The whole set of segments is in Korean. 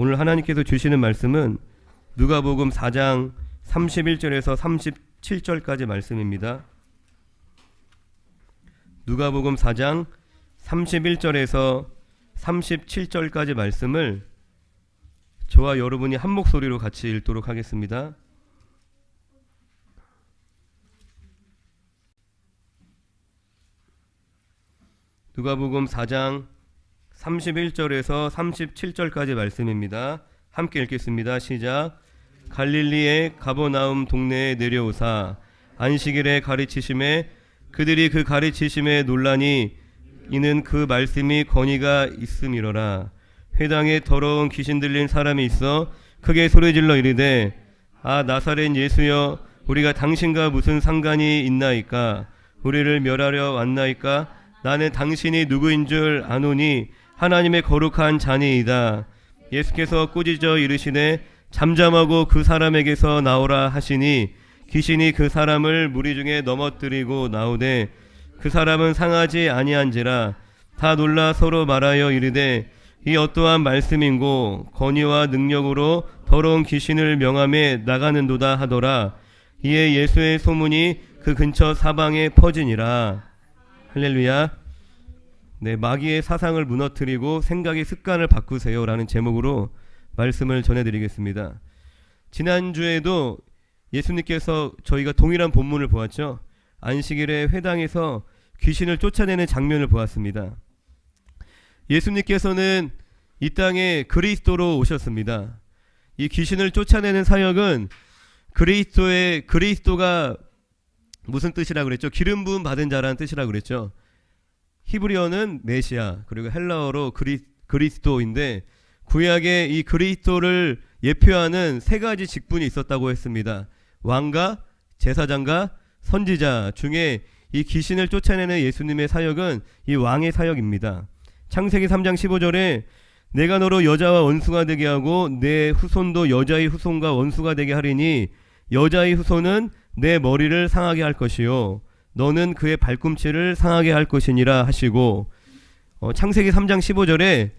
오늘 하나님께서 주시는 말씀은 누가복음 4장 31절에서 37절까지 말씀입니다. 누가복음 4장 31절에서 37절까지 말씀을 저와 여러분이 한 목소리로 같이 읽도록 하겠습니다. 누가복음 4장 31절에서 37절까지 말씀입니다. 함께 읽겠습니다. 시작. 갈릴리의 가버나움 동네에 내려오사 안식일에 가르치심에 그들이 그 가르치심에 놀라니 이는 그 말씀이 권위가 있음이로라. 회당에 더러운 귀신 들린 사람이 있어 크게 소리질러 이르되 아 나사렛 예수여 우리가 당신과 무슨 상관이 있나이까? 우리를 멸하려 왔나이까? 나는 당신이 누구인 줄 아노니 하나님의 거룩한 자니이다. 예수께서 꾸짖어 이르시되 잠잠하고 그 사람에게서 나오라 하시니 귀신이 그 사람을 무리 중에 넘어뜨리고 나오되 그 사람은 상하지 아니한지라. 다 놀라 서로 말하여 이르되 이 어떠한 말씀인고 권위와 능력으로 더러운 귀신을 명함에 나가는도다 하더라. 이에 예수의 소문이 그 근처 사방에 퍼지니라. 할렐루야. 네, 마귀의 사상을 무너뜨리고 생각의 습관을 바꾸세요라는 제목으로 말씀을 전해드리겠습니다. 지난주에도 예수님께서 저희가 동일한 본문을 보았죠. 안식일에 회당에서 귀신을 쫓아내는 장면을 보았습니다. 예수님께서는 이 땅에 그리스도로 오셨습니다. 이 귀신을 쫓아내는 사역은 그리스도가 무슨 뜻이라고 그랬죠? 기름 부음 받은 자라는 뜻이라고 그랬죠. 히브리어는 메시아, 그리고 헬라어로 그리스도인데 구약에 이 그리스도를 예표하는 세 가지 직분이 있었다고 했습니다. 왕과 제사장과 선지자 중에 이 귀신을 쫓아내는 예수님의 사역은 이 왕의 사역입니다. 창세기 3장 15절에 내가 너로 여자와 원수가 되게 하고 내 후손도 여자의 후손과 원수가 되게 하리니 여자의 후손은 내 머리를 상하게 할 것이요 너는 그의 발꿈치를 상하게 할 것이니라 하시고 창세기 3장 15절에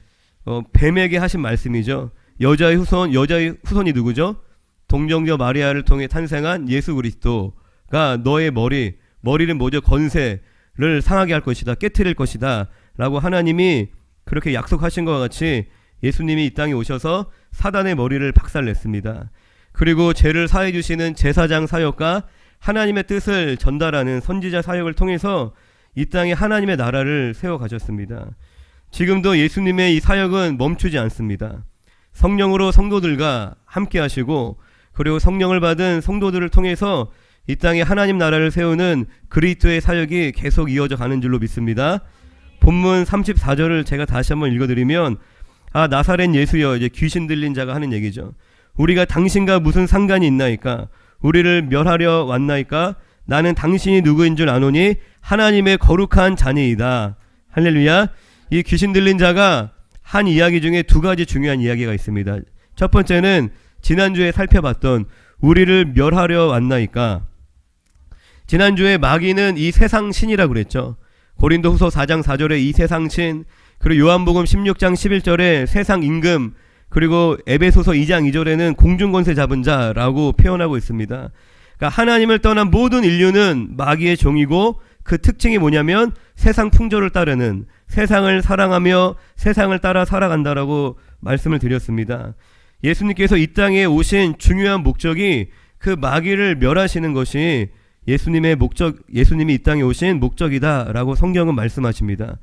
뱀에게 하신 말씀이죠. 여자의 후손이 누구죠? 동정녀 마리아를 통해 탄생한 예수 그리스도가 너의 머리는 뭐죠? 권세를 상하게 할 것이다, 깨트릴 것이다 라고 하나님이 그렇게 약속하신 것과 같이 예수님이 이 땅에 오셔서 사단의 머리를 박살냈습니다. 그리고 죄를 사해 주시는 제사장 사역과 하나님의 뜻을 전달하는 선지자 사역을 통해서 이 땅에 하나님의 나라를 세워 가셨습니다. 지금도 예수님의 이 사역은 멈추지 않습니다. 성령으로 성도들과 함께 하시고 그리고 성령을 받은 성도들을 통해서 이 땅에 하나님 나라를 세우는 그리스도의 사역이 계속 이어져 가는 줄로 믿습니다. 본문 34절을 제가 다시 한번 읽어드리면 아 나사렛 예수여, 이제 귀신 들린 자가 하는 얘기죠. 우리가 당신과 무슨 상관이 있나이까? 우리를 멸하려 왔나이까? 나는 당신이 누구인 줄 아노니 하나님의 거룩한 자니이다. 할렐루야. 이 귀신 들린 자가 한 이야기 중에 두 가지 중요한 이야기가 있습니다. 첫 번째는 지난주에 살펴봤던 우리를 멸하려 왔나이까? 지난주에 마귀는 이 세상 신이라고 그랬죠. 고린도후서 4장 4절에 이 세상 신, 그리고 요한복음 16장 11절에 세상 임금, 그리고 에베소서 2장 2절에는 공중권세 잡은 자라고 표현하고 있습니다. 그러니까 하나님을 떠난 모든 인류는 마귀의 종이고 그 특징이 뭐냐면 세상 풍조를 따르는, 세상을 사랑하며 세상을 따라 살아간다라고 말씀을 드렸습니다. 예수님께서 이 땅에 오신 중요한 목적이 그 마귀를 멸하시는 것이 예수님이 이 땅에 오신 목적이다라고 성경은 말씀하십니다.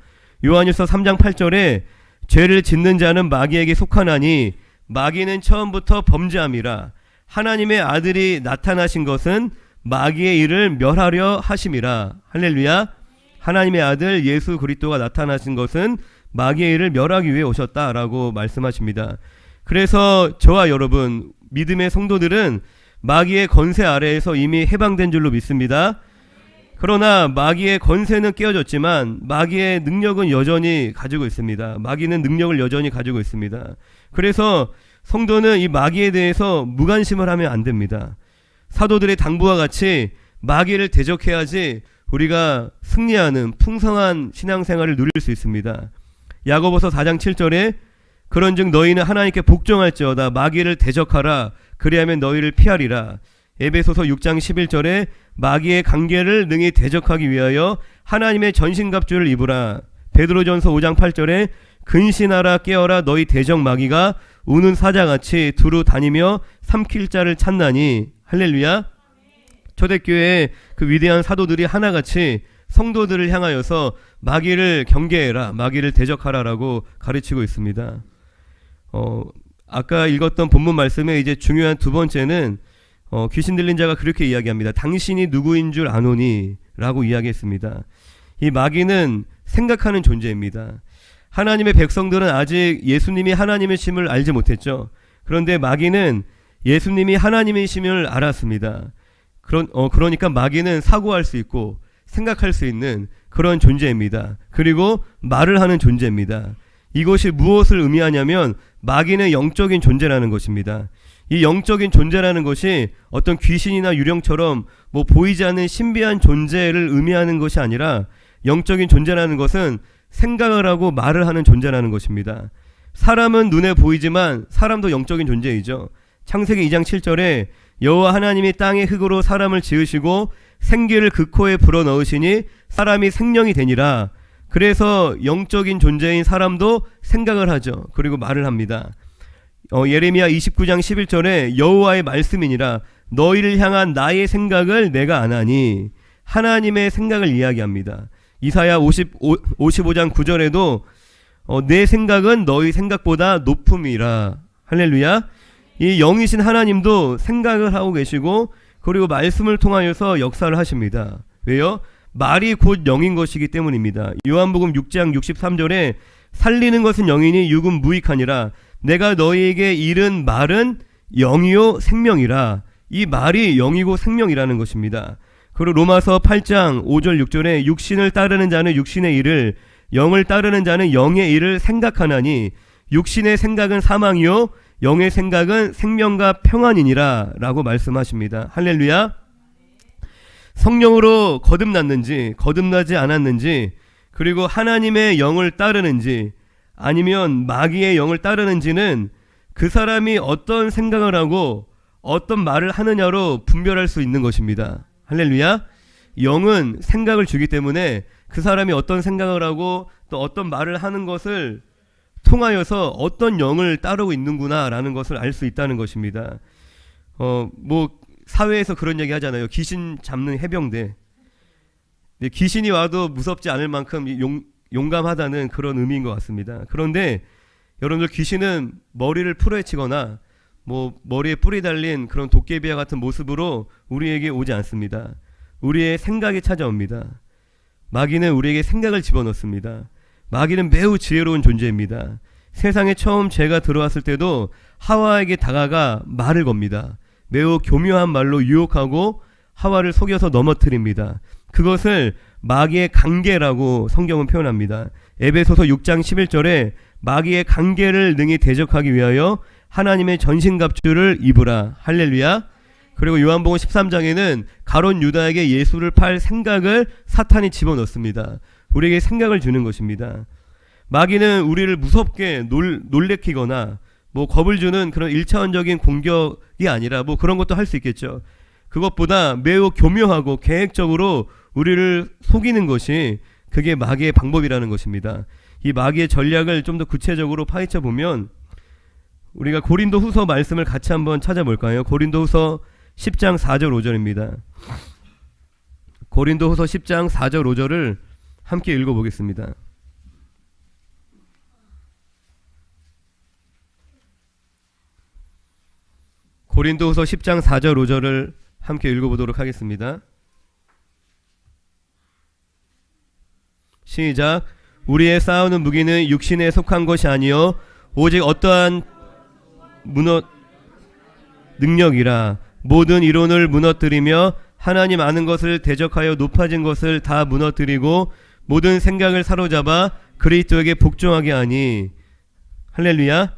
요한일서 3장 8절에 죄를 짓는 자는 마귀에게 속하나니 마귀는 처음부터 범죄함이라. 하나님의 아들이 나타나신 것은 마귀의 일을 멸하려 하심이라. 할렐루야. 하나님의 아들 예수 그리스도가 나타나신 것은 마귀의 일을 멸하기 위해 오셨다라고 말씀하십니다. 그래서 저와 여러분 믿음의 성도들은 마귀의 권세 아래에서 이미 해방된 줄로 믿습니다. 그러나 마귀의 권세는 깨어졌지만 마귀의 능력은 여전히 가지고 있습니다. 마귀는 능력을 여전히 가지고 있습니다. 그래서 성도는 이 마귀에 대해서 무관심을 하면 안 됩니다. 사도들의 당부와 같이 마귀를 대적해야지 우리가 승리하는 풍성한 신앙생활을 누릴 수 있습니다. 야고보서 4장 7절에 그런즉 너희는 하나님께 복종할지어다. 마귀를 대적하라. 그리하면 너희를 피하리라. 에베소서 6장 11절에 마귀의 관계를 능히 대적하기 위하여 하나님의 전신갑주를 입으라. 베드로전서 5장 8절에 근신하라 깨어라 너희 대적 마귀가 우는 사자같이 두루 다니며 삼킬 자를 찾나니. 할렐루야. 초대교회의 그 위대한 사도들이 하나같이 성도들을 향하여서 마귀를 경계해라, 마귀를 대적하라라고 가르치고 있습니다. 아까 읽었던 본문 말씀의 이제 중요한 두 번째는 귀신 들린 자가 그렇게 이야기합니다. 당신이 누구인 줄 아노니 라고 이야기했습니다. 이 마귀는 생각하는 존재입니다. 하나님의 백성들은 아직 예수님이 하나님이심을 알지 못했죠. 그런데 마귀는 예수님이 하나님이심을 알았습니다. 그러니까 마귀는 사고할 수 있고 생각할 수 있는 그런 존재입니다. 그리고 말을 하는 존재입니다. 이것이 무엇을 의미하냐면 마귀는 영적인 존재라는 것입니다. 이 영적인 존재라는 것이 어떤 귀신이나 유령처럼 뭐 보이지 않는 신비한 존재를 의미하는 것이 아니라 영적인 존재라는 것은 생각을 하고 말을 하는 존재라는 것입니다. 사람은 눈에 보이지만 사람도 영적인 존재이죠. 창세기 2장 7절에 여호와 하나님이 땅의 흙으로 사람을 지으시고 생기를 그 코에 불어넣으시니 사람이 생명이 되니라. 그래서 영적인 존재인 사람도 생각을 하죠. 그리고 말을 합니다. 예레미야 29장 11절에 여호와의 말씀이니라. 너희를 향한 나의 생각을 내가 아나니. 하나님의 생각을 이야기합니다. 이사야 55장 9절에도 내 생각은 너희 생각보다 높음이라. 할렐루야. 이 영이신 하나님도 생각을 하고 계시고 그리고 말씀을 통하여서 역사를 하십니다. 왜요? 말이 곧 영인 것이기 때문입니다. 요한복음 6장 63절에 살리는 것은 영이니 육은 무익하니라. 내가 너희에게 이른 말은 영이요 생명이라. 이 말이 영이고 생명이라는 것입니다. 그리고 로마서 8장 5절 6절에 육신을 따르는 자는 육신의 일을, 영을 따르는 자는 영의 일을 생각하나니 육신의 생각은 사망이요 영의 생각은 생명과 평안이니라 라고 말씀하십니다. 할렐루야. 성령으로 거듭났는지 거듭나지 않았는지, 그리고 하나님의 영을 따르는지 아니면 마귀의 영을 따르는지는 그 사람이 어떤 생각을 하고 어떤 말을 하느냐로 분별할 수 있는 것입니다. 할렐루야. 영은 생각을 주기 때문에 그 사람이 어떤 생각을 하고 또 어떤 말을 하는 것을 통하여서 어떤 영을 따르고 있는구나 라는 것을 알 수 있다는 것입니다. 뭐 사회에서 그런 얘기 하잖아요. 귀신 잡는 해병대. 귀신이 와도 무섭지 않을 만큼 용감하다는 그런 의미인 것 같습니다. 그런데 여러분들, 귀신은 머리를 풀어헤치거나 뭐 머리에 뿔이 달린 그런 도깨비와 같은 모습으로 우리에게 오지 않습니다. 우리의 생각이 찾아옵니다. 마귀는 우리에게 생각을 집어넣습니다. 마귀는 매우 지혜로운 존재입니다. 세상에 처음 죄가 들어왔을 때도 하와에게 다가가 말을 겁니다. 매우 교묘한 말로 유혹하고 하와를 속여서 넘어뜨립니다. 그것을 마귀의 관계라고 성경은 표현합니다. 에베소서 6장 11절에 마귀의 관계를 능히 대적하기 위하여 하나님의 전신갑주를 입으라. 할렐루야. 그리고 요한복음 13장에는 가룟 유다에게 예수를 팔 생각을 사탄이 집어넣습니다. 우리에게 생각을 주는 것입니다. 마귀는 우리를 무섭게 놀래키거나 뭐 겁을 주는 그런 1차원적인 공격이 아니라 뭐 그런 것도 할 수 있겠죠. 그것보다 매우 교묘하고 계획적으로 우리를 속이는 것이 그게 마귀의 방법이라는 것입니다. 이 마귀의 전략을 좀 더 구체적으로 파헤쳐 보면 우리가 고린도 후서 말씀을 같이 한번 찾아볼까요? 고린도 후서 10장 4절 5절입니다. 고린도 후서 10장 4절 5절을 함께 읽어보겠습니다. 고린도후서 10장 4절 5절을 함께 읽어보도록 하겠습니다. 시작. 우리의 싸우는 무기는 육신에 속한 것이 아니요 오직 어떠한 능력이라. 모든 이론을 무너뜨리며 하나님 아는 것을 대적하여 높아진 것을 다 무너뜨리고 모든 생각을 사로잡아 그리스도에게 복종하게 하니. 할렐루야.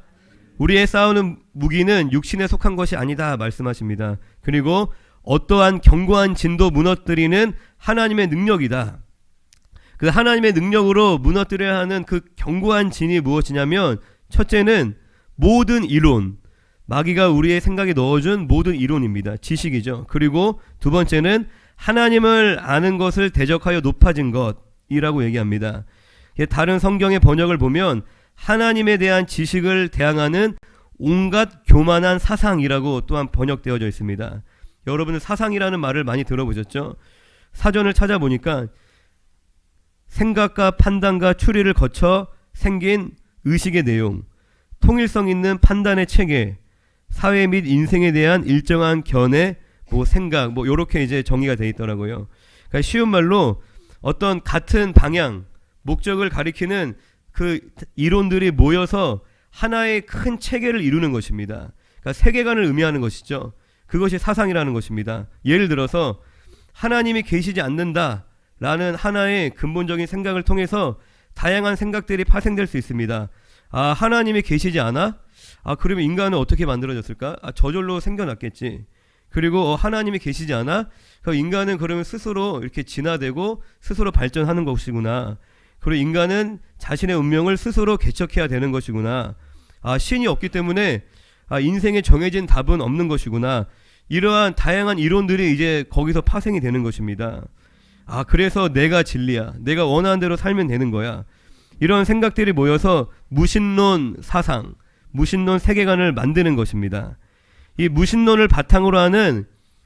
우리의 싸우는 무기는 육신에 속한 것이 아니다 말씀하십니다. 그리고 어떠한 견고한 진도 무너뜨리는 하나님의 능력이다. 그 하나님의 능력으로 무너뜨려야 하는 그 견고한 진이 무엇이냐면 첫째는 모든 이론, 마귀가 우리의 생각에 넣어준 모든 이론입니다. 지식이죠. 그리고 두 번째는 하나님을 아는 것을 대적하여 높아진 것이라고 얘기합니다. 다른 성경의 번역을 보면 하나님에 대한 지식을 대항하는 온갖 교만한 사상이라고 또한 번역되어져 있습니다. 여러분은 사상이라는 말을 많이 들어보셨죠? 사전을 찾아보니까 생각과 판단과 추리를 거쳐 생긴 의식의 내용, 통일성 있는 판단의 체계, 사회 및 인생에 대한 일정한 견해, 생각, 요렇게 이제 정의가 되어 있더라고요. 그러니까 쉬운 말로 어떤 같은 방향, 목적을 가리키는 그 이론들이 모여서 하나의 큰 체계를 이루는 것입니다. 그러니까 세계관을 의미하는 것이죠. 그것이 사상이라는 것입니다. 예를 들어서 하나님이 계시지 않는다라는 하나의 근본적인 생각을 통해서 다양한 생각들이 파생될 수 있습니다. 하나님이 계시지 않아? 그러면 인간은 어떻게 만들어졌을까? 저절로 생겨났겠지. 그리고 하나님이 계시지 않아? 인간은 그러면 스스로 이렇게 진화되고 스스로 발전하는 것이구나. 그리고 인간은 자신의 운명을 스스로 개척해야 되는 것이구나. 신이 없기 때문에 인생에 정해진 답은 없는 것이구나. 이러한 다양한 이론들이 이제 거기서 파생이 되는 것입니다. 그래서 내가 진리야. 내가 원하는 대로 살면 되는 거야. 이런 생각들이 모여서 무신론 사상, 무신론 세계관을 만드는 것입니다. 이 무신론을 바탕으로 하는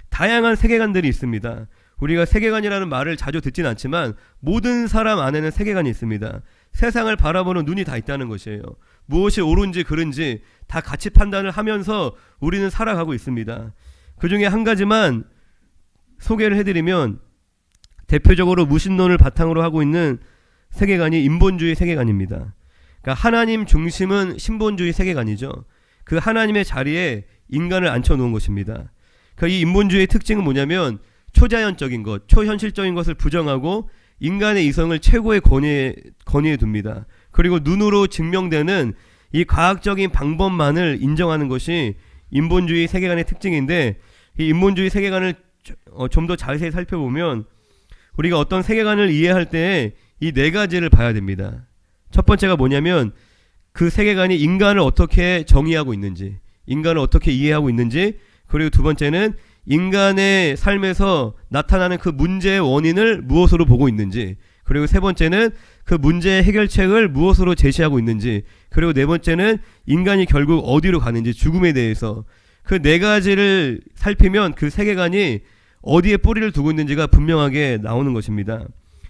다양한 세계관들이 있습니다. 우리가 세계관이라는 말을 자주 듣진 않지만 모든 사람 안에는 세계관이 있습니다. 세상을 바라보는 눈이 다 있다는 것이에요. 무엇이 옳은지 그른지 다 가치 판단을 하면서 우리는 살아가고 있습니다. 그 중에 한 가지만 소개를 해드리면 대표적으로 무신론을 바탕으로 하고 있는 세계관이 인본주의 세계관입니다. 그러니까 하나님 중심은 신본주의 세계관이죠. 그 하나님의 자리에 인간을 앉혀놓은 것입니다. 그러니까 이 인본주의의 특징은 뭐냐면 초자연적인 것, 초현실적인 것을 부정하고 인간의 이성을 최고의 권위에 둡니다. 그리고 눈으로 증명되는 이 과학적인 방법만을 인정하는 것이 인본주의 세계관의 특징인데, 이 인본주의 세계관을 좀 더 자세히 살펴보면 우리가 어떤 세계관을 이해할 때 이 네 가지를 봐야 됩니다. 첫 번째가 뭐냐면 그 세계관이 인간을 어떻게 정의하고 있는지, 인간을 어떻게 이해하고 있는지, 그리고 두 번째는 인간의 삶에서 나타나는 그 문제의 원인을 무엇으로 보고 있는지, 그리고 세 번째는 그 문제의 해결책을 무엇으로 제시하고 있는지, 그리고 네 번째는 인간이 결국 어디로 가는지, 죽음에 대해서. 그 네 가지를 살피면 그 세계관이 어디에 뿌리를 두고 있는지가 분명하게 나오는 것입니다.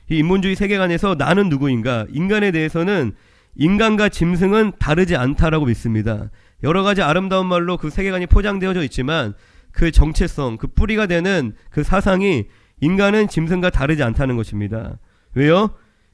이 인본주의 세계관에서 나는 누구인가, 인간에 대해서는 인간과 짐승은 다르지 않다라고 믿습니다. 여러 가지 아름다운 말로 그 세계관이 포장되어져 있지만 그 정체성, 그 뿌리가 되는 그 사상이 인간은 짐승과 다르지 않다는 것입니다. 왜요?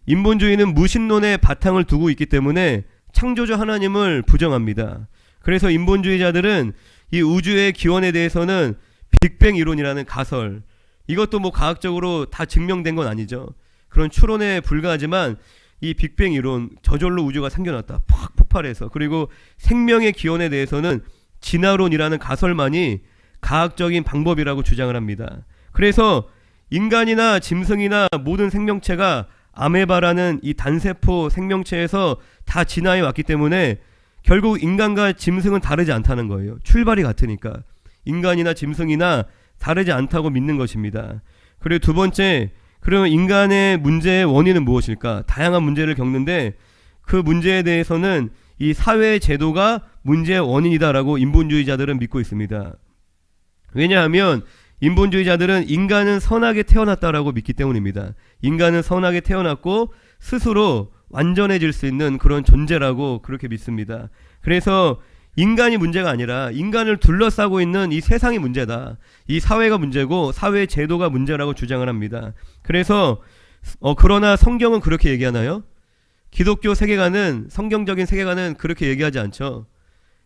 인본주의는 무신론의 바탕을 두고 있기 때문에 창조주 하나님을 부정합니다. 그래서 인본주의자들은 이 우주의 기원에 대해서는 빅뱅 이론이라는 가설, 이것도 과학적으로 다 증명된 건 아니죠. 그런 추론에 불과하지만 이 빅뱅 이론, 저절로 우주가 생겨났다, 팍 폭발해서. 그리고 생명의 기원에 대해서는 진화론이라는 가설만이 과학적인 방법이라고 주장을 합니다. 그래서 인간이나 짐승이나 모든 생명체가 아메바라는 이 단세포 생명체에서 다 진화해 왔기 때문에 결국 인간과 짐승은 다르지 않다는 거예요. 출발이 같으니까 인간이나 짐승이나 다르지 않다고 믿는 것입니다. 그리고 두 번째, 그러면 인간의 문제의 원인은 무엇일까? 다양한 문제를 겪는데 그 문제에 대해서는 이 사회 제도가 문제의 원인이다라고 인본주의자들은 믿고 있습니다. 왜냐하면 인본주의자들은 인간은 선하게 태어났다라고 믿기 때문입니다. 인간은 선하게 태어났고 스스로 완전해질 수 있는 그런 존재라고 그렇게 믿습니다. 그래서 인간이 문제가 아니라 인간을 둘러싸고 있는 이 세상이 문제다. 이 사회가 문제고 사회 제도가 문제라고 주장을 합니다. 그래서 그러나 성경은 그렇게 얘기하나요? 기독교 세계관은, 성경적인 세계관은 그렇게 얘기하지 않죠.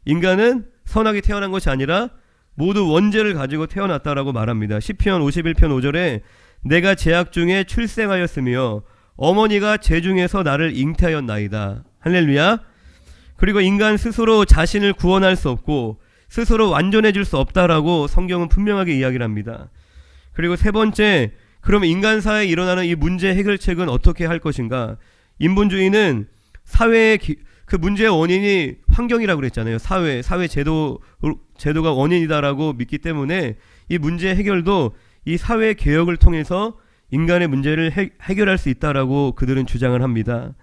인간은 선하게 태어난 것이 아니라 모두 원죄를 가지고 태어났다라고 말합니다. 시편 51편 5절에 내가 제약 중에 출생하였으며 어머니가 재중에서 나를 잉태하였나이다. 할렐루야. 그리고 인간 스스로 자신을 구원할 수 없고 스스로 완전해질 수 없다라고 성경은 분명하게 이야기를 합니다. 그리고 세 번째, 그럼 인간사에 일어나는 이 문제 해결책은 어떻게 할 것인가? 인본주의는 그 문제의 원인이 환경이라고 그랬잖아요. 사회 제도가 원인이다라고 믿기 때문에 이 문제 해결도 이 사회 개혁을 통해서 인간의 문제를 해결할 수 있다라고 그들은 주장을 합니다.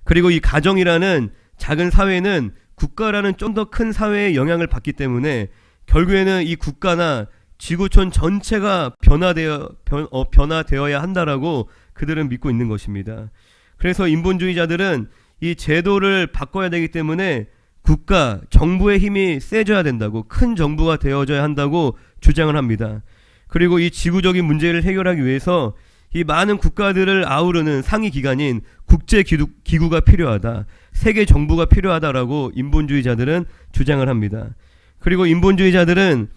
그리고 이 가정이라는 작은 사회는 국가라는 좀 더 큰 사회의 영향을 받기 때문에 결국에는 이 국가나 지구촌 전체가 변화되어야 한다라고 그들은 믿고 있는 것입니다. 그래서 인본주의자들은 이 제도를 바꿔야 되기 때문에 국가, 정부의 힘이 세져야 된다고, 큰 정부가 되어져야 한다고 주장을 합니다. 그리고 이 지구적인 문제를 해결하기 위해서 이 많은 국가들을 아우르는 상위 기관인 국제기구가 필요하다, 세계 정부가 필요하다라고 인본주의자들은 주장을 합니다. 그리고 인본주의자들은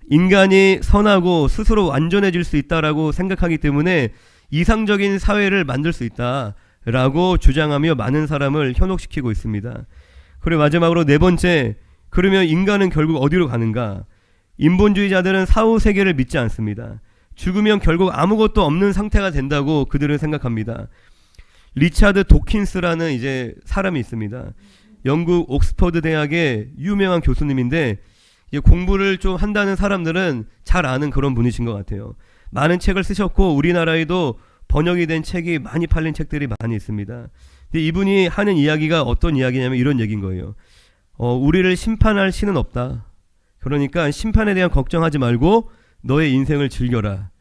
인간이 선하고 스스로 완전해질 수 있다라고 생각하기 때문에 이상적인 사회를 만들 수 있다라고 주장하며 많은 사람을 현혹시키고 있습니다. 그리고 마지막으로 네 번째, 그러면 인간은 결국 어디로 가는가? 인본주의자들은 사후 세계를 믿지 않습니다. 죽으면 결국 아무것도 없는 상태가 된다고 그들은 생각합니다. 리차드 도킨스라는 이제 사람이 있습니다. 영국 옥스퍼드 대학의 유명한 교수님인데, 공부를 좀 한다는 사람들은 잘 아는 그런 분이신 것 같아요. 많은 책을 쓰셨고 우리나라에도 번역이 된 책이 많이 팔린 책들이 많이 있습니다. 근데 이분이 하는 이야기가 어떤 이야기냐면 이런 얘기인 거예요. 우리를 심판할 신은 없다. 그러니까 심판에 대한 걱정하지 말고 너의 인생을 즐겨라.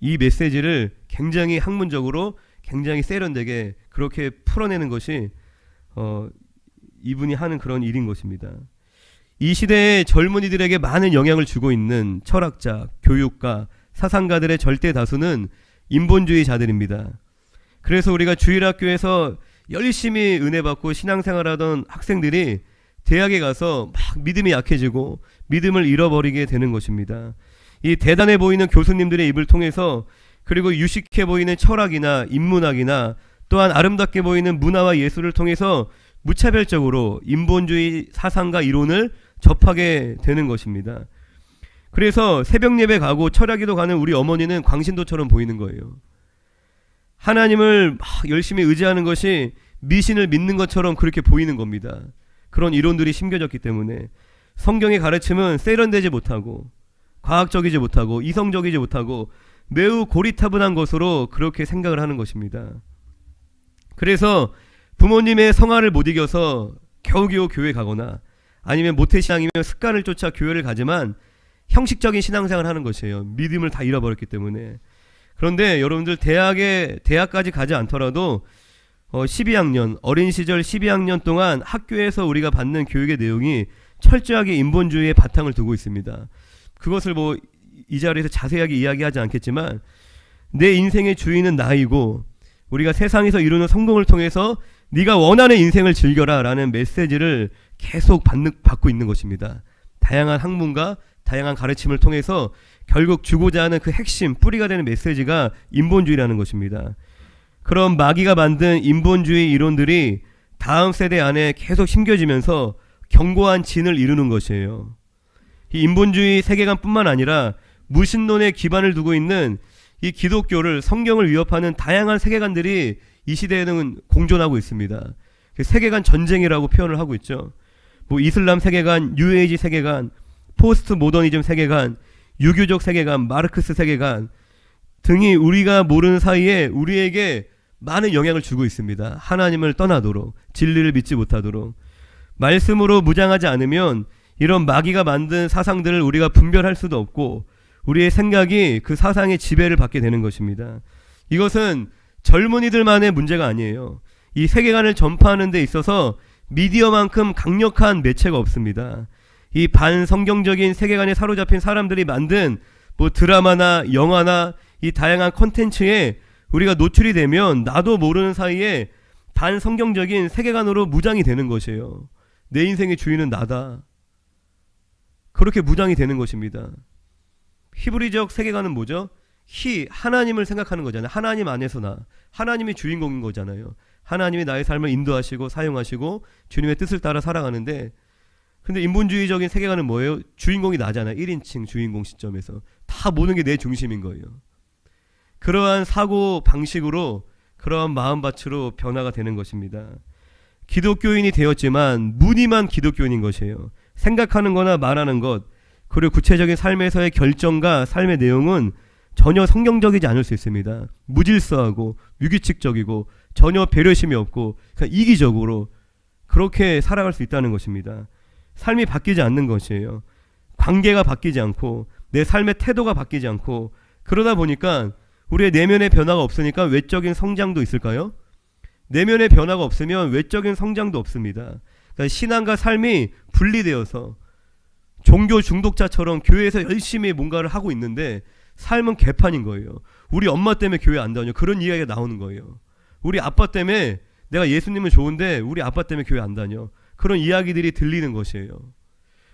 이 메시지를 굉장히 학문적으로 굉장히 세련되게 그렇게 풀어내는 것이 이분이 하는 그런 일인 것입니다. 이 시대의 젊은이들에게 많은 영향을 주고 있는 철학자, 교육가, 사상가들의 절대 다수는 인본주의자들입니다. 그래서 우리가 주일학교에서 열심히 은혜 받고 신앙생활하던 학생들이 대학에 가서 막 믿음이 약해지고 믿음을 잃어버리게 되는 것입니다. 이 대단해 보이는 교수님들의 입을 통해서, 그리고 유식해 보이는 철학이나 인문학이나 또한 아름답게 보이는 문화와 예술을 통해서 무차별적으로 인본주의 사상과 이론을 접하게 되는 것입니다. 그래서 새벽 예배 가고 철야기도 가는 우리 어머니는 광신도처럼 보이는 거예요. 하나님을 막 열심히 의지하는 것이 미신을 믿는 것처럼 그렇게 보이는 겁니다. 그런 이론들이 심겨졌기 때문에 성경의 가르침은 세련되지 못하고 과학적이지 못하고 이성적이지 못하고 매우 고리타분한 것으로 그렇게 생각을 하는 것입니다. 그래서 부모님의 성화를 못 이겨서 겨우겨우 교회 가거나 아니면 모태신앙이면 습관을 쫓아 교회를 가지만 형식적인 신앙생활을 하는 것이에요. 믿음을 다 잃어버렸기 때문에. 그런데 여러분들 대학까지 가지 않더라도 12학년, 어린 시절 12학년 동안 학교에서 우리가 받는 교육의 내용이 철저하게 인본주의의 바탕을 두고 있습니다. 그것을 이 자리에서 자세하게 이야기하지 않겠지만, 내 인생의 주인은 나이고 우리가 세상에서 이루는 성공을 통해서 네가 원하는 인생을 즐겨라 라는 메시지를 계속 받고 있는 것입니다. 다양한 학문과 다양한 가르침을 통해서 결국 주고자 하는 그 핵심, 뿌리가 되는 메시지가 인본주의라는 것입니다. 그런 마귀가 만든 인본주의 이론들이 다음 세대 안에 계속 심겨지면서 견고한 진을 이루는 것이에요. 이 인본주의 세계관뿐만 아니라 무신론에 기반을 두고 있는 이 기독교를, 성경을 위협하는 다양한 세계관들이 이 시대에는 공존하고 있습니다. 세계관 전쟁이라고 표현을 하고 있죠. 이슬람 세계관, 뉴에이지 세계관, 포스트 모더니즘 세계관, 유교적 세계관, 마르크스 세계관 등이 우리가 모르는 사이에 우리에게 많은 영향을 주고 있습니다. 하나님을 떠나도록, 진리를 믿지 못하도록. 말씀으로 무장하지 않으면 이런 마귀가 만든 사상들을 우리가 분별할 수도 없고 우리의 생각이 그 사상의 지배를 받게 되는 것입니다. 이것은 젊은이들만의 문제가 아니에요. 이 세계관을 전파하는 데 있어서 미디어만큼 강력한 매체가 없습니다. 이 반성경적인 세계관에 사로잡힌 사람들이 만든 드라마나 영화나 이 다양한 콘텐츠에 우리가 노출이 되면 나도 모르는 사이에 반성경적인 세계관으로 무장이 되는 것이에요. 내 인생의 주인은 나다. 그렇게 무장이 되는 것입니다. 히브리적 세계관은 뭐죠? 하나님을 생각하는 거잖아요. 하나님 안에서 하나님이 주인공인 거잖아요. 하나님이 나의 삶을 인도하시고 사용하시고 주님의 뜻을 따라 살아가는데, 근데 인본주의적인 세계관은 뭐예요? 주인공이 나잖아요. 1인칭 주인공 시점에서 다 모든 게 내 중심인 거예요. 그러한 사고 방식으로, 그러한 마음밭으로 변화가 되는 것입니다. 기독교인이 되었지만 무늬만 기독교인인 것이에요. 생각하는 거나 말하는 것, 그리고 구체적인 삶에서의 결정과 삶의 내용은 전혀 성경적이지 않을 수 있습니다. 무질서하고 무규칙적이고 전혀 배려심이 없고 그냥 이기적으로 그렇게 살아갈 수 있다는 것입니다. 삶이 바뀌지 않는 것이에요. 관계가 바뀌지 않고 내 삶의 태도가 바뀌지 않고, 그러다 보니까 우리의 내면의 변화가 없으니까 외적인 성장도 있을까요? 내면의 변화가 없으면 외적인 성장도 없습니다. 그러니까 신앙과 삶이 분리되어서 종교 중독자처럼 교회에서 열심히 뭔가를 하고 있는데 삶은 개판인 거예요. 우리 엄마 때문에 교회 안 다녀, 그런 이야기가 나오는 거예요. 우리 아빠 때문에, 내가 예수님은 좋은데 우리 아빠 때문에 교회 안 다녀, 그런 이야기들이 들리는 것이에요.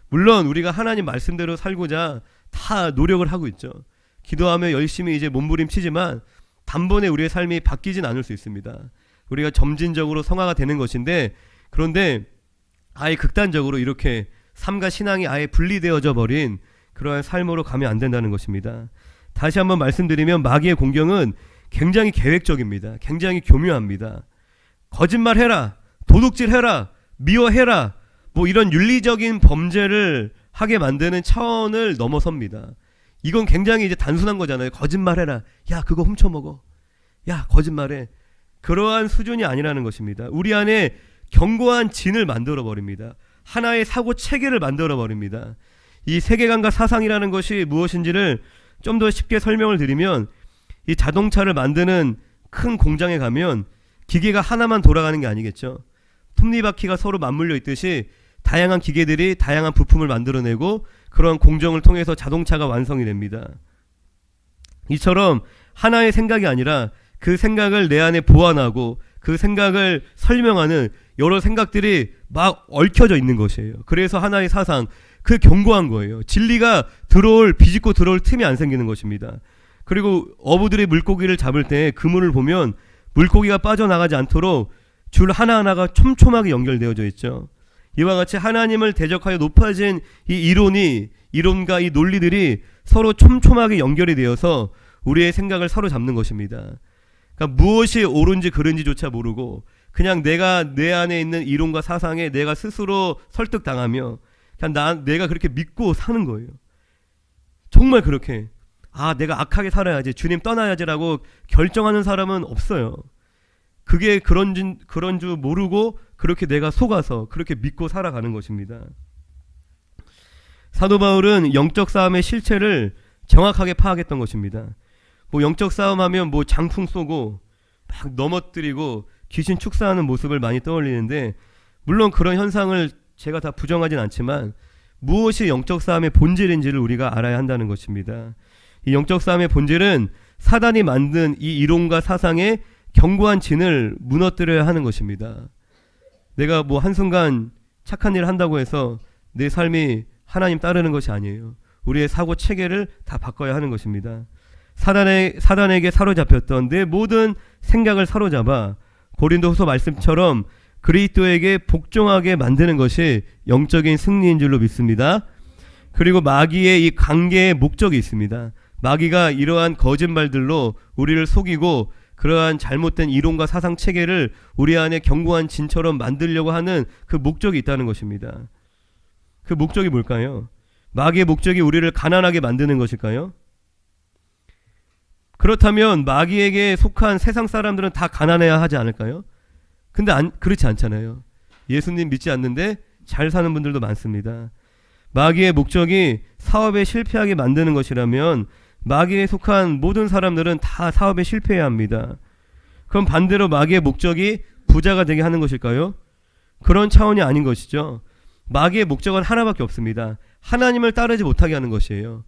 물론 우리가 하나님 말씀대로 살고자 다 노력을 하고 있죠. 기도하며 열심히 이제 몸부림치지만 단번에 우리의 삶이 바뀌진 않을 수 있습니다. 우리가 점진적으로 성화가 되는 것인데, 그런데 아예 극단적으로 이렇게 삶과 신앙이 아예 분리되어져 버린 그러한 삶으로 가면 안 된다는 것입니다. 다시 한번 말씀드리면 마귀의 공격은 굉장히 계획적입니다. 굉장히 교묘합니다. 거짓말해라, 도둑질해라, 미워해라, 뭐 이런 윤리적인 범죄를 하게 만드는 차원을 넘어섭니다. 이건 굉장히 이제 단순한 거잖아요. 거짓말해라, 야 그거 훔쳐먹어, 야 거짓말해. 그러한 수준이 아니라는 것입니다. 우리 안에 견고한 진을 만들어 버립니다. 하나의 사고 체계를 만들어 버립니다. 이 세계관과 사상이라는 것이 무엇인지를 좀 더 쉽게 설명을 드리면, 이 자동차를 만드는 큰 공장에 가면 기계가 하나만 돌아가는 게 아니겠죠. 톱니바퀴가 서로 맞물려 있듯이 다양한 기계들이 다양한 부품을 만들어내고 그런 공정을 통해서 자동차가 완성이 됩니다. 이처럼 하나의 생각이 아니라 그 생각을 내 안에 보완하고 그 생각을 설명하는 여러 생각들이 막 얽혀져 있는 것이에요. 그래서 하나의 사상, 그 견고한 거예요. 진리가 비집고 들어올 틈이 안 생기는 것입니다. 그리고 어부들이 물고기를 잡을 때 그물을 보면 물고기가 빠져나가지 않도록 줄 하나하나가 촘촘하게 연결되어져 있죠. 이와 같이 하나님을 대적하여 높아진 이 이론과 이 논리들이 서로 촘촘하게 연결이 되어서 우리의 생각을 사로잡는 것입니다. 그러니까 무엇이 옳은지 그른지조차 모르고 그냥 내 안에 있는 이론과 사상에 내가 스스로 설득당하며 그냥 내가 그렇게 믿고 사는 거예요. 정말 그렇게 내가 악하게 살아야지, 주님 떠나야지라고 결정하는 사람은 없어요. 그게 그런 줄 모르고 그렇게 내가 속아서 그렇게 믿고 살아가는 것입니다. 사도 바울은 영적 싸움의 실체를 정확하게 파악했던 것입니다. 뭐 영적 싸움하면 뭐 장풍 쏘고 막 넘어뜨리고 귀신 축사하는 모습을 많이 떠올리는데, 물론 그런 현상을 제가 다 부정하진 않지만 무엇이 영적 싸움의 본질인지를 우리가 알아야 한다는 것입니다. 이 영적 싸움의 본질은 사단이 만든 이 이론과 사상의 견고한 진을 무너뜨려야 하는 것입니다. 내가 뭐 한순간 착한 일을 한다고 해서 내 삶이 하나님 따르는 것이 아니에요. 우리의 사고 체계를 다 바꿔야 하는 것입니다. 사단에게 사로잡혔던 내 모든 생각을 사로잡아 고린도후서 말씀처럼 그리스도에게 복종하게 만드는 것이 영적인 승리인 줄로 믿습니다. 그리고 마귀의 이 관계의 목적이 있습니다. 마귀가 이러한 거짓말들로 우리를 속이고 그러한 잘못된 이론과 사상 체계를 우리 안에 견고한 진처럼 만들려고 하는 그 목적이 있다는 것입니다. 그 목적이 뭘까요? 마귀의 목적이 우리를 가난하게 만드는 것일까요? 그렇다면 마귀에게 속한 세상 사람들은 다 가난해야 하지 않을까요? 근데 그렇지 않잖아요. 예수님 믿지 않는데 잘 사는 분들도 많습니다. 마귀의 목적이 사업에 실패하게 만드는 것이라면 마귀에 속한 모든 사람들은 다 사업에 실패해야 합니다. 그럼 반대로 마귀의 목적이 부자가 되게 하는 것일까요? 그런 차원이 아닌 것이죠. 마귀의 목적은 하나밖에 없습니다. 하나님을 따르지 못하게 하는 것이에요.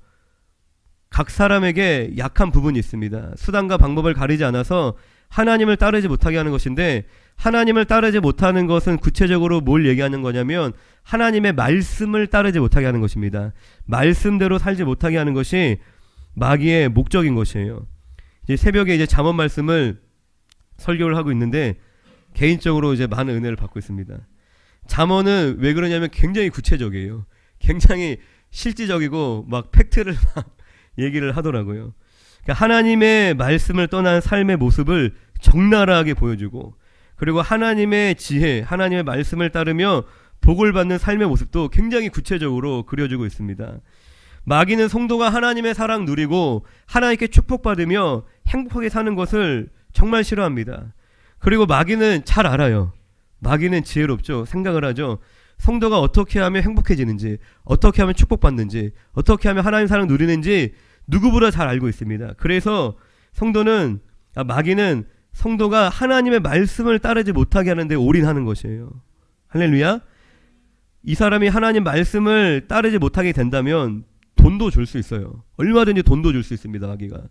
각 사람에게 약한 부분이 있습니다. 수단과 방법을 가리지 않아서 하나님을 따르지 못하게 하는 것인데, 하나님을 따르지 못하는 것은 구체적으로 뭘 얘기하는 거냐면 하나님의 말씀을 따르지 못하게 하는 것입니다. 말씀대로 살지 못하게 하는 것이 마귀의 목적인 것이에요. 이제 새벽에 이제 잠언 말씀을 설교를 하고 있는데 개인적으로 이제 많은 은혜를 받고 있습니다. 잠언은 왜 그러냐면 굉장히 구체적이에요. 굉장히 실질적이고 막 팩트를 막 얘기를 하더라고요. 그러니까 하나님의 말씀을 떠난 삶의 모습을 적나라하게 보여주고, 그리고 하나님의 지혜, 하나님의 말씀을 따르며 복을 받는 삶의 모습도 굉장히 구체적으로 그려주고 있습니다. 마귀는 성도가 하나님의 사랑 누리고 하나님께 축복받으며 행복하게 사는 것을 정말 싫어합니다. 그리고 마귀는 잘 알아요. 마귀는 지혜롭죠. 생각을 하죠. 성도가 어떻게 하면 행복해지는지, 어떻게 하면 축복받는지, 어떻게 하면 하나님 사랑 누리는지 누구보다 잘 알고 있습니다. 그래서 마귀는 성도가 하나님의 말씀을 따르지 못하게 하는데 올인하는 것이에요. 할렐루야. 이 사람이 하나님 말씀을 따르지 못하게 된다면 돈도 줄 수 있어요. 얼마든지 돈도 줄 수 있습니다. 마귀가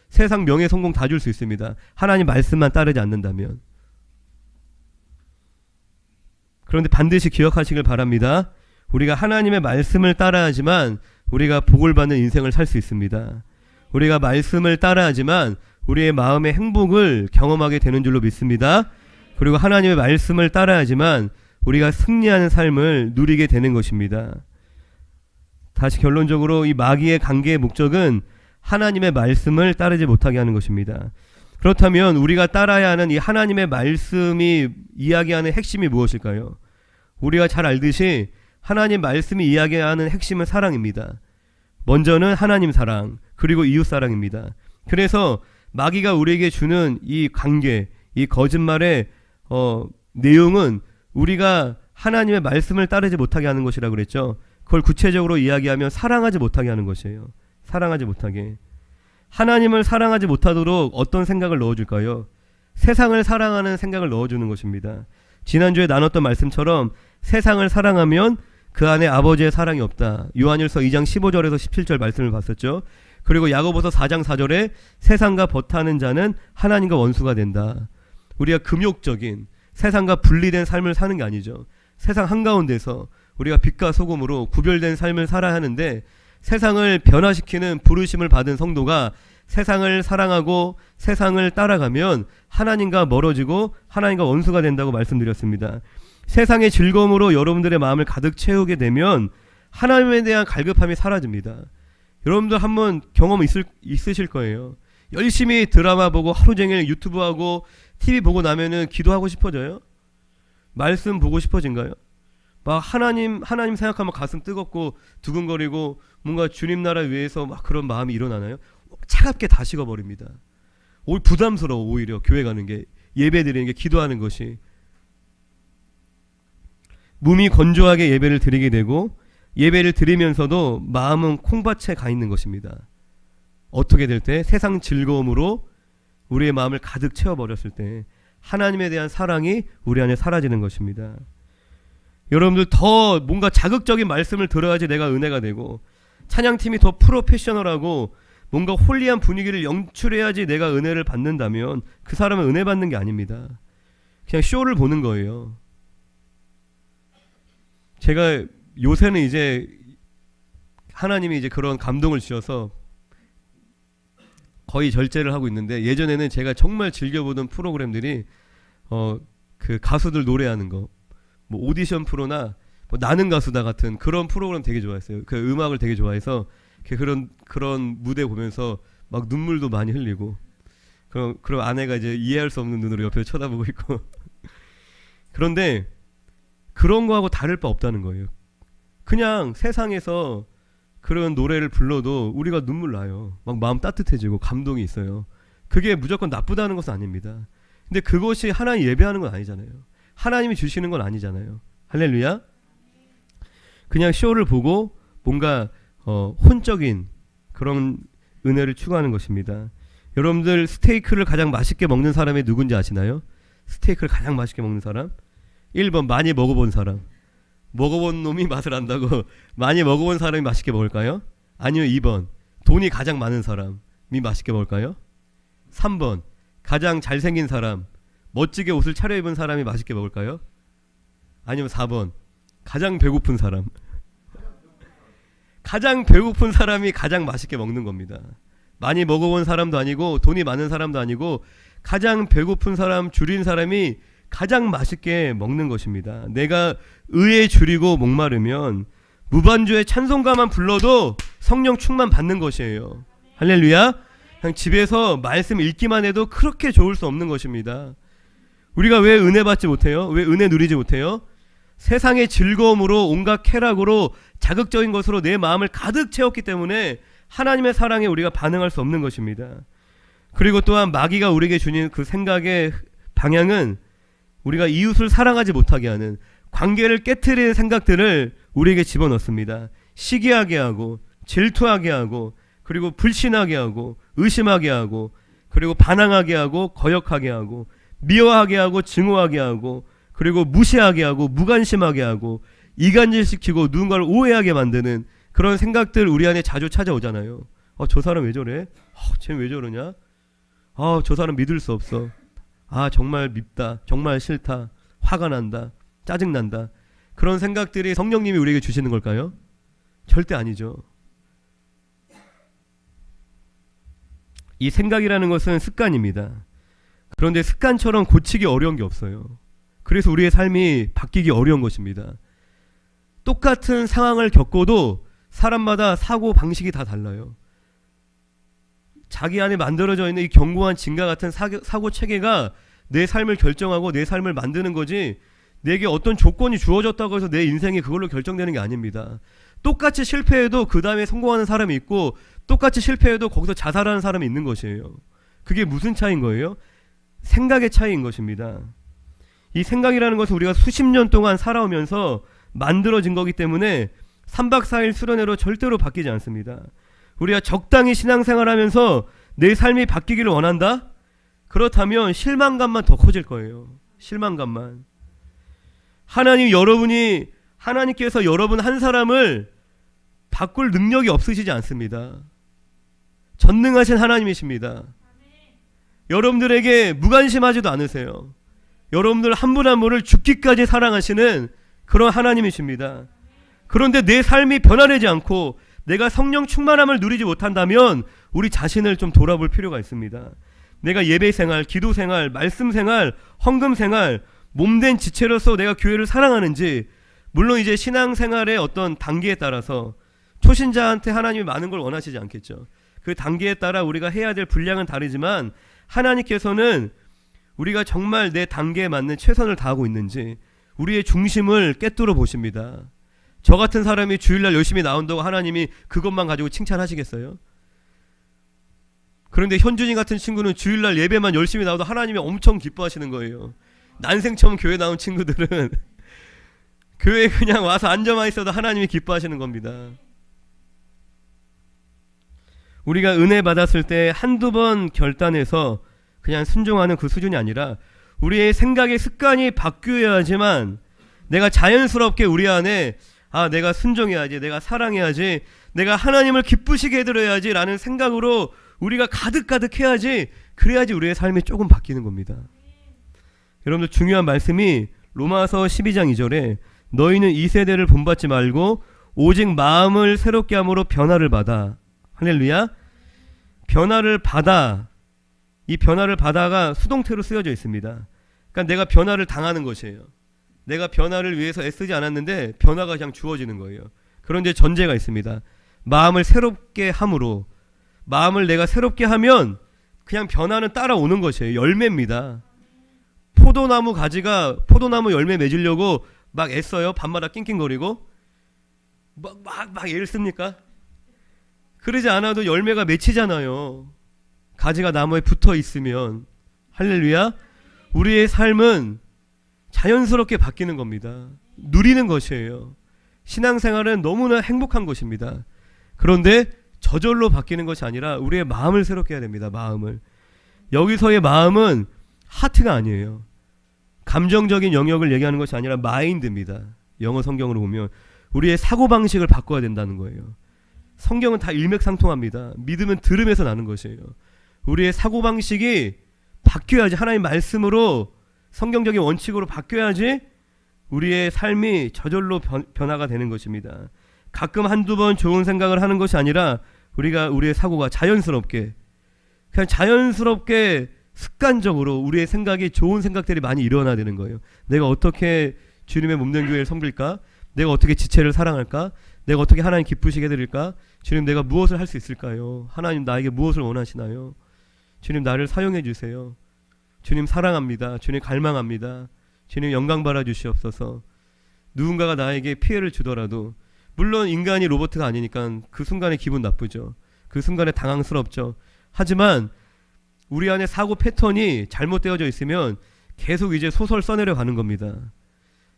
세상 명예 성공 다 줄 수 있습니다. 하나님 말씀만 따르지 않는다면. 그런데 반드시 기억하시길 바랍니다. 우리가 하나님의 말씀을 따라야지만 우리가 복을 받는 인생을 살 수 있습니다. 우리가 말씀을 따라야지만 우리의 마음의 행복을 경험하게 되는 줄로 믿습니다. 그리고 하나님의 말씀을 따라야지만 우리가 승리하는 삶을 누리게 되는 것입니다. 다시 결론적으로 이 마귀의 관계의 목적은 하나님의 말씀을 따르지 못하게 하는 것입니다. 그렇다면 우리가 따라야 하는 이 하나님의 말씀이 이야기하는 핵심이 무엇일까요? 우리가 잘 알듯이 하나님 말씀이 이야기하는 핵심은 사랑입니다. 먼저는 하나님 사랑, 그리고 이웃 사랑입니다. 그래서 마귀가 우리에게 주는 이 관계, 이 거짓말의 내용은 우리가 하나님의 말씀을 따르지 못하게 하는 것이라고 그랬죠. 그걸 구체적으로 이야기하면 사랑하지 못하게 하는 것이에요. 사랑하지 못하게. 하나님을 사랑하지 못하도록 어떤 생각을 넣어줄까요? 세상을 사랑하는 생각을 넣어주는 것입니다. 지난주에 나눴던 말씀처럼 세상을 사랑하면 그 안에 아버지의 사랑이 없다. 요한일서 2장 15절에서 17절 말씀을 봤었죠. 그리고 야고보서 4장 4절에 세상과 버타는 자는 하나님과 원수가 된다. 우리가 금욕적인 세상과 분리된 삶을 사는 게 아니죠. 세상 한가운데서 우리가 빛과 소금으로 구별된 삶을 살아야 하는데, 세상을 변화시키는 부르심을 받은 성도가 세상을 사랑하고 세상을 따라가면 하나님과 멀어지고 하나님과 원수가 된다고 말씀드렸습니다. 세상의 즐거움으로 여러분들의 마음을 가득 채우게 되면 하나님에 대한 갈급함이 사라집니다. 여러분들 한번 경험 있으실 거예요. 열심히 드라마 보고 하루 종일 유튜브 하고 TV 보고 나면은 기도하고 싶어져요? 말씀 보고 싶어진가요? 막 하나님 생각하면 가슴 뜨겁고 두근거리고 뭔가 주님 나라 위해서 막 그런 마음이 일어나나요? 차갑게 다 식어버립니다. 부담스러워. 오히려 교회 가는 게, 예배 드리는 게, 기도하는 것이. 몸이 건조하게 예배를 드리게 되고 예배를 드리면서도 마음은 콩밭에 가 있는 것입니다. 어떻게 될 때? 세상 즐거움으로 우리의 마음을 가득 채워버렸을 때 하나님에 대한 사랑이 우리 안에 사라지는 것입니다. 여러분들 더 뭔가 자극적인 말씀을 들어야지 내가 은혜가 되고, 찬양팀이 더 프로페셔널하고 뭔가 홀리한 분위기를 연출해야지 내가 은혜를 받는다면 그 사람은 은혜 받는 게 아닙니다. 그냥 쇼를 보는 거예요. 제가 요새는 이제 하나님이 이제 그런 감동을 주셔서 거의 절제를 하고 있는데, 예전에는 제가 정말 즐겨보던 프로그램들이 그 가수들 노래하는 거, 뭐 오디션 프로나 뭐 나는 가수다 같은 그런 프로그램 되게 좋아했어요. 그 음악을 되게 좋아해서 그런 무대 보면서 막 눈물도 많이 흘리고, 그럼 아내가 이제 이해할 수 없는 눈으로 옆에 쳐다보고 있고 그런데 그런 거하고 다를 바 없다는 거예요. 그냥 세상에서 그런 노래를 불러도 우리가 눈물 나요. 막 마음 따뜻해지고 감동이 있어요. 그게 무조건 나쁘다는 것은 아닙니다. 근데 그것이 하나님 예배하는 건 아니잖아요. 하나님이 주시는 건 아니잖아요. 할렐루야. 그냥 쇼를 보고 뭔가 혼적인 그런 은혜를 추구하는 것입니다. 여러분들 스테이크를 가장 맛있게 먹는 사람이 누군지 아시나요? 스테이크를 가장 맛있게 먹는 사람? 1번 많이 먹어본 사람. 먹어본 놈이 맛을 안다고 많이 먹어본 사람이 맛있게 먹을까요? 아니면 2번 돈이 가장 많은 사람이 맛있게 먹을까요? 3번 가장 잘생긴 사람, 멋지게 옷을 차려입은 사람이 맛있게 먹을까요? 아니면 4번 가장 배고픈 사람. 가장 배고픈 사람이 가장 맛있게 먹는 겁니다. 많이 먹어본 사람도 아니고 돈이 많은 사람도 아니고 가장 배고픈 사람, 줄인 사람이 가장 맛있게 먹는 것입니다. 내가 의에 줄이고 목마르면 무반주의 찬송가만 불러도 성령 충만 받는 것이에요. 할렐루야. 그냥 집에서 말씀 읽기만 해도 그렇게 좋을 수 없는 것입니다. 우리가 왜 은혜 받지 못해요? 왜 은혜 누리지 못해요? 세상의 즐거움으로 온갖 쾌락으로 자극적인 것으로 내 마음을 가득 채웠기 때문에 하나님의 사랑에 우리가 반응할 수 없는 것입니다. 그리고 또한 마귀가 우리에게 주는 그 생각의 방향은 우리가 이웃을 사랑하지 못하게 하는, 관계를 깨트리는 생각들을 우리에게 집어넣습니다. 시기하게 하고 질투하게 하고 그리고 불신하게 하고 의심하게 하고 그리고 반항하게 하고 거역하게 하고 미워하게 하고 증오하게 하고 그리고 무시하게 하고 무관심하게 하고 이간질시키고 누군가를 오해하게 만드는 그런 생각들 우리 안에 자주 찾아오잖아요. 저 사람 왜 저래? 쟤는 왜 저러냐? 저 사람 믿을 수 없어. 정말 밉다. 정말 싫다. 화가 난다. 짜증난다. 그런 생각들이 성령님이 우리에게 주시는 걸까요? 절대 아니죠. 이 생각이라는 것은 습관입니다. 그런데 습관처럼 고치기 어려운 게 없어요. 그래서 우리의 삶이 바뀌기 어려운 것입니다. 똑같은 상황을 겪어도 사람마다 사고 방식이 다 달라요. 자기 안에 만들어져 있는 이 견고한 진과 같은 사고 체계가 내 삶을 결정하고 내 삶을 만드는 거지, 내게 어떤 조건이 주어졌다고 해서 내 인생이 그걸로 결정되는 게 아닙니다. 똑같이 실패해도 그 다음에 성공하는 사람이 있고 똑같이 실패해도 거기서 자살하는 사람이 있는 것이에요. 그게 무슨 차이인 거예요? 생각의 차이인 것입니다. 이 생각이라는 것은 우리가 수십 년 동안 살아오면서 만들어진 거기 때문에 3박 4일 수련회로 절대로 바뀌지 않습니다. 우리가 적당히 신앙생활하면서 내 삶이 바뀌기를 원한다? 그렇다면 실망감만 더 커질 거예요. 실망감만. 하나님께서 여러분 한 사람을 바꿀 능력이 없으시지 않습니다. 전능하신 하나님이십니다. 여러분들에게 무관심하지도 않으세요. 여러분들 한 분 한 분을 죽기까지 사랑하시는 그런 하나님이십니다. 그런데 내 삶이 변화되지 않고 내가 성령 충만함을 누리지 못한다면 우리 자신을 좀 돌아볼 필요가 있습니다. 내가 예배생활, 기도생활, 말씀생활, 헌금생활, 몸된 지체로서 내가 교회를 사랑하는지, 물론 이제 신앙생활의 어떤 단계에 따라서 초신자한테 하나님이 많은 걸 원하시지 않겠죠. 그 단계에 따라 우리가 해야 될 분량은 다르지만 하나님께서는 우리가 정말 내 단계에 맞는 최선을 다하고 있는지 우리의 중심을 꿰뚫어 보십니다. 저 같은 사람이 주일날 열심히 나온다고 하나님이 그것만 가지고 칭찬하시겠어요? 그런데 현준이 같은 친구는 주일날 예배만 열심히 나와도 하나님이 엄청 기뻐하시는 거예요. 난생 처음 교회 나온 친구들은 교회에 그냥 와서 앉아만 있어도 하나님이 기뻐하시는 겁니다. 우리가 은혜 받았을 때 한두 번 결단해서 그냥 순종하는 그 수준이 아니라 우리의 생각의 습관이 바뀌어야지만 내가 자연스럽게 우리 안에 내가 순종해야지, 내가 사랑해야지, 내가 하나님을 기쁘시게 해드려야지 라는 생각으로 우리가 가득가득 해야지, 그래야지 우리의 삶이 조금 바뀌는 겁니다. 여러분들 중요한 말씀이 로마서 12장 2절에 너희는 이 세대를 본받지 말고 오직 마음을 새롭게 함으로 변화를 받아. 할렐루야. 변화를 받아. 이 변화를 받아가 수동태로 쓰여져 있습니다. 그러니까 내가 변화를 당하는 것이에요. 내가 변화를 위해서 애쓰지 않았는데 변화가 그냥 주어지는 거예요. 그런데 전제가 있습니다. 마음을 새롭게 함으로. 마음을 내가 새롭게 하면 그냥 변화는 따라오는 것이에요. 열매입니다. 포도나무 가지가 포도나무 열매 맺으려고 막 애써요. 밤마다 낑낑거리고 막 애를 씁니까? 그러지 않아도 열매가 맺히잖아요. 가지가 나무에 붙어 있으면. 할렐루야. 우리의 삶은 자연스럽게 바뀌는 겁니다. 누리는 것이에요. 신앙생활은 너무나 행복한 것입니다. 그런데 저절로 바뀌는 것이 아니라 우리의 마음을 새롭게 해야 됩니다. 마음을. 여기서의 마음은 하트가 아니에요. 감정적인 영역을 얘기하는 것이 아니라 마인드입니다. 영어 성경으로 보면 우리의 사고방식을 바꿔야 된다는 거예요. 성경은 다 일맥상통합니다. 믿음은 들음에서 나는 것이에요. 우리의 사고방식이 바뀌어야지, 하나님 말씀으로 성경적인 원칙으로 바뀌어야지 우리의 삶이 저절로 변화가 되는 것입니다. 가끔 한두 번 좋은 생각을 하는 것이 아니라 우리의 사고가 자연스럽게, 그냥 자연스럽게 습관적으로 우리의 생각이 좋은 생각들이 많이 일어나야 되는 거예요. 내가 어떻게 주님의 몸된 교회를 섬길까? 내가 어떻게 지체를 사랑할까? 내가 어떻게 하나님 기쁘시게 해드릴까? 주님, 내가 무엇을 할 수 있을까요? 하나님, 나에게 무엇을 원하시나요? 주님, 나를 사용해 주세요. 주님 사랑합니다. 주님 갈망합니다. 주님 영광 받아 주시옵소서. 누군가가 나에게 피해를 주더라도, 물론 인간이 로봇가 아니니까 그 순간에 기분 나쁘죠. 그 순간에 당황스럽죠. 하지만 우리 안에 사고 패턴이 잘못되어져 있으면 계속 이제 소설 써내려 가는 겁니다.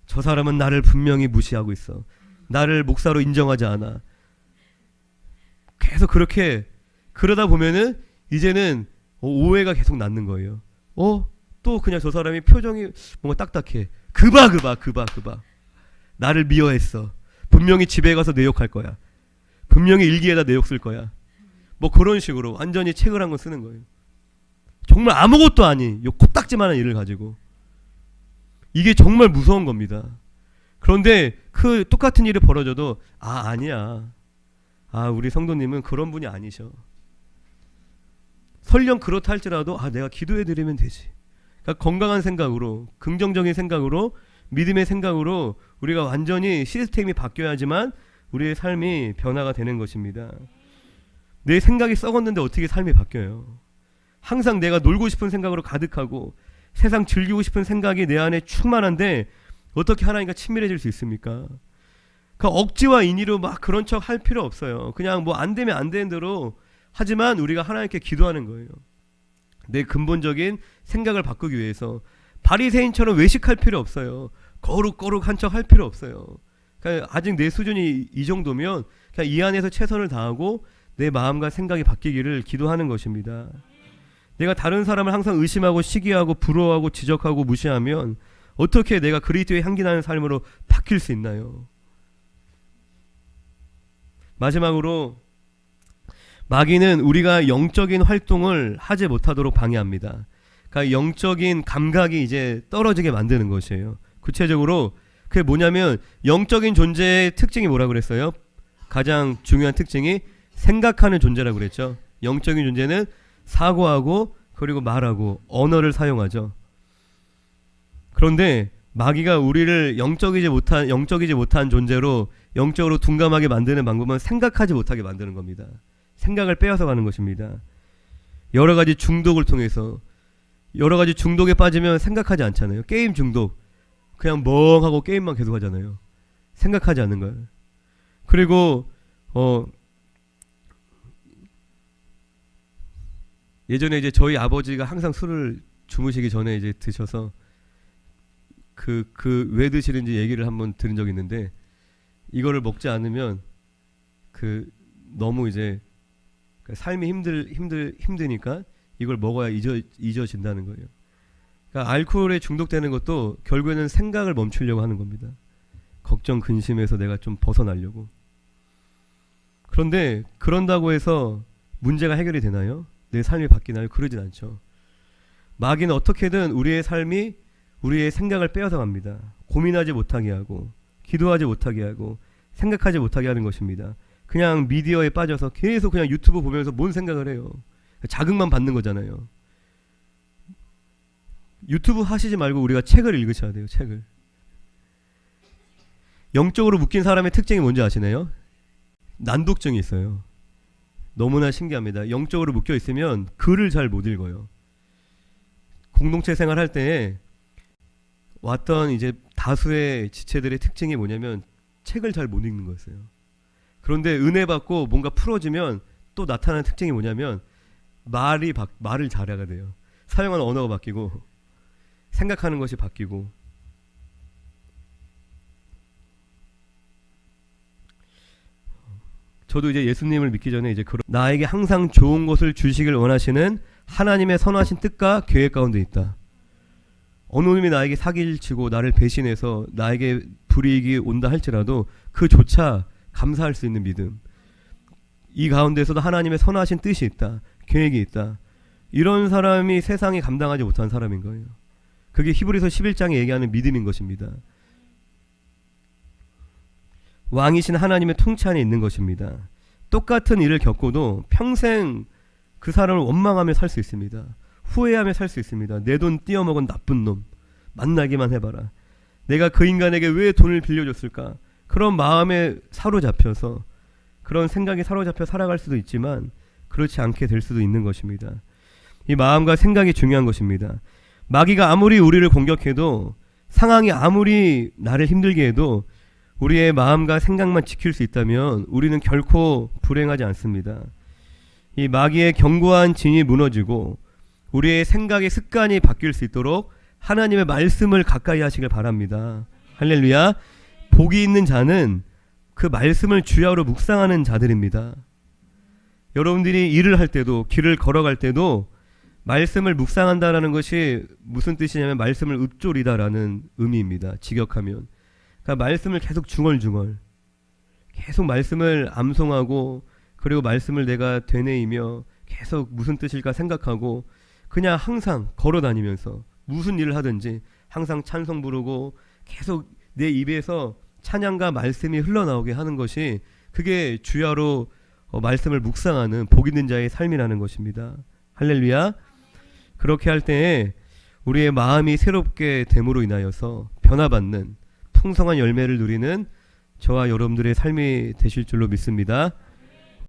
저 사람은 나를 분명히 무시하고 있어. 나를 목사로 인정하지 않아. 계속 그렇게 그러다 보면은 이제는 오해가 계속 낳는 거예요. 또 그냥 저 사람이 표정이 뭔가 딱딱해. 그봐. 나를 미워했어. 분명히 집에 가서 내 욕할 거야. 분명히 일기에다 내 욕 쓸 거야. 뭐 그런 식으로 완전히 책을 한 권 쓰는 거예요. 정말 아무것도 아닌 요 코딱지만한 일을 가지고. 이게 정말 무서운 겁니다. 그런데 그 똑같은 일이 벌어져도 아니야. 우리 성도님은 그런 분이 아니셔. 설령 그렇다 할지라도 내가 기도해드리면 되지. 그러니까 건강한 생각으로, 긍정적인 생각으로, 믿음의 생각으로 우리가 완전히 시스템이 바뀌어야지만 우리의 삶이 변화가 되는 것입니다. 내 생각이 썩었는데 어떻게 삶이 바뀌어요? 항상 내가 놀고 싶은 생각으로 가득하고 세상 즐기고 싶은 생각이 내 안에 충만한데 어떻게 하나님과 친밀해질 수 있습니까? 그 억지와 인의로 막 그런 척 할 필요 없어요. 그냥 뭐 안 되면 안 되는 대로 하지만 우리가 하나님께 기도하는 거예요. 내 근본적인 생각을 바꾸기 위해서. 바리새인처럼 외식할 필요 없어요. 거룩거룩 한 척 할 필요 없어요. 그러니까 아직 내 수준이 이 정도면 그냥 이 안에서 최선을 다하고 내 마음과 생각이 바뀌기를 기도하는 것입니다. 내가 다른 사람을 항상 의심하고 시기하고 부러워하고 지적하고 무시하면 어떻게 내가 그리스도의 향기 나는 삶으로 바뀔 수 있나요? 마지막으로 마귀는 우리가 영적인 활동을 하지 못하도록 방해합니다. 그러니까 영적인 감각이 이제 떨어지게 만드는 것이에요. 구체적으로 그게 뭐냐면 영적인 존재의 특징이 뭐라고 그랬어요? 가장 중요한 특징이 생각하는 존재라고 그랬죠. 영적인 존재는 사고하고 그리고 말하고 언어를 사용하죠. 그런데 마귀가 우리를 영적이지 못한 존재로 영적으로 둔감하게 만드는 방법은 생각하지 못하게 만드는 겁니다. 생각을 빼앗아 가는 것입니다. 여러 가지 중독을 통해서, 여러 가지 중독에 빠지면 생각하지 않잖아요. 게임 중독, 그냥 멍하고 게임만 계속 하잖아요. 생각하지 않는 거예요. 그리고 예전에 이제 저희 아버지가 항상 술을 주무시기 전에 이제 드셔서 그 왜 드시는지 얘기를 한번 들은 적이 있는데, 이거를 먹지 않으면 너무 이제 삶이 힘드니까 이걸 먹어야 잊어진다는 거예요. 그러니까 알코올에 중독되는 것도 결국에는 생각을 멈추려고 하는 겁니다. 걱정, 근심에서 내가 좀 벗어나려고. 그런데 그런다고 해서 문제가 해결이 되나요? 내 삶이 바뀌나요? 그러진 않죠. 마귀는 어떻게든 우리의 삶이 우리의 생각을 빼앗아 갑니다. 고민하지 못하게 하고, 기도하지 못하게 하고, 생각하지 못하게 하는 것입니다. 그냥 미디어에 빠져서 계속 그냥 유튜브 보면서 뭔 생각을 해요. 자극만 받는 거잖아요. 유튜브 하시지 말고 우리가 책을 읽으셔야 돼요. 책을. 영적으로 묶인 사람의 특징이 뭔지 아시나요? 난독증이 있어요. 너무나 신기합니다. 영적으로 묶여 있으면 글을 잘 못 읽어요. 공동체 생활할 때 왔던 이제 다수의 지체들의 특징이 뭐냐면 책을 잘 못 읽는 거였어요. 그런데 은혜 받고 뭔가 풀어지면 또 나타나는 특징이 뭐냐면 말을 잘하게 돼요. 사용하는 언어가 바뀌고 생각하는 것이 바뀌고. 저도 이제 예수님을 믿기 전에 이제 나에게 항상 좋은 것을 주시길 원하시는 하나님의 선하신 뜻과 계획 가운데 있다. 어느 놈이 나에게 사기를 치고 나를 배신해서 나에게 불이익이 온다 할지라도 그조차 감사할 수 있는 믿음. 이 가운데서도 하나님의 선하신 뜻이 있다. 계획이 있다. 이런 사람이 세상이 감당하지 못한 사람인 거예요. 그게 히브리서 11장에 얘기하는 믿음인 것입니다. 왕이신 하나님의 통치 안에 있는 것입니다. 똑같은 일을 겪고도 평생 그 사람을 원망하며 살 수 있습니다. 후회하며 살 수 있습니다. 내 돈 띄어먹은 나쁜 놈, 만나기만 해봐라. 내가 그 인간에게 왜 돈을 빌려줬을까? 그런 마음에 사로잡혀서, 그런 생각에 사로잡혀 살아갈 수도 있지만 그렇지 않게 될 수도 있는 것입니다. 이 마음과 생각이 중요한 것입니다. 마귀가 아무리 우리를 공격해도, 상황이 아무리 나를 힘들게 해도 우리의 마음과 생각만 지킬 수 있다면 우리는 결코 불행하지 않습니다. 이 마귀의 견고한 진이 무너지고 우리의 생각의 습관이 바뀔 수 있도록 하나님의 말씀을 가까이 하시길 바랍니다. 할렐루야. 복이 있는 자는 그 말씀을 주야로 묵상하는 자들입니다. 여러분들이 일을 할 때도, 길을 걸어갈 때도 말씀을 묵상한다라는 것이 무슨 뜻이냐면 말씀을 읊조리다라는 의미입니다. 직역하면. 그러니까 말씀을 계속 중얼중얼, 계속 말씀을 암송하고, 그리고 말씀을 내가 되뇌이며 계속 무슨 뜻일까 생각하고, 그냥 항상 걸어다니면서 무슨 일을 하든지 항상 찬송 부르고 계속 내 입에서 찬양과 말씀이 흘러나오게 하는 것이, 그게 주야로 말씀을 묵상하는 복 있는 자의 삶이라는 것입니다. 할렐루야. 그렇게 할 때에 우리의 마음이 새롭게 됨으로 인하여서 변화받는 풍성한 열매를 누리는 저와 여러분들의 삶이 되실 줄로 믿습니다.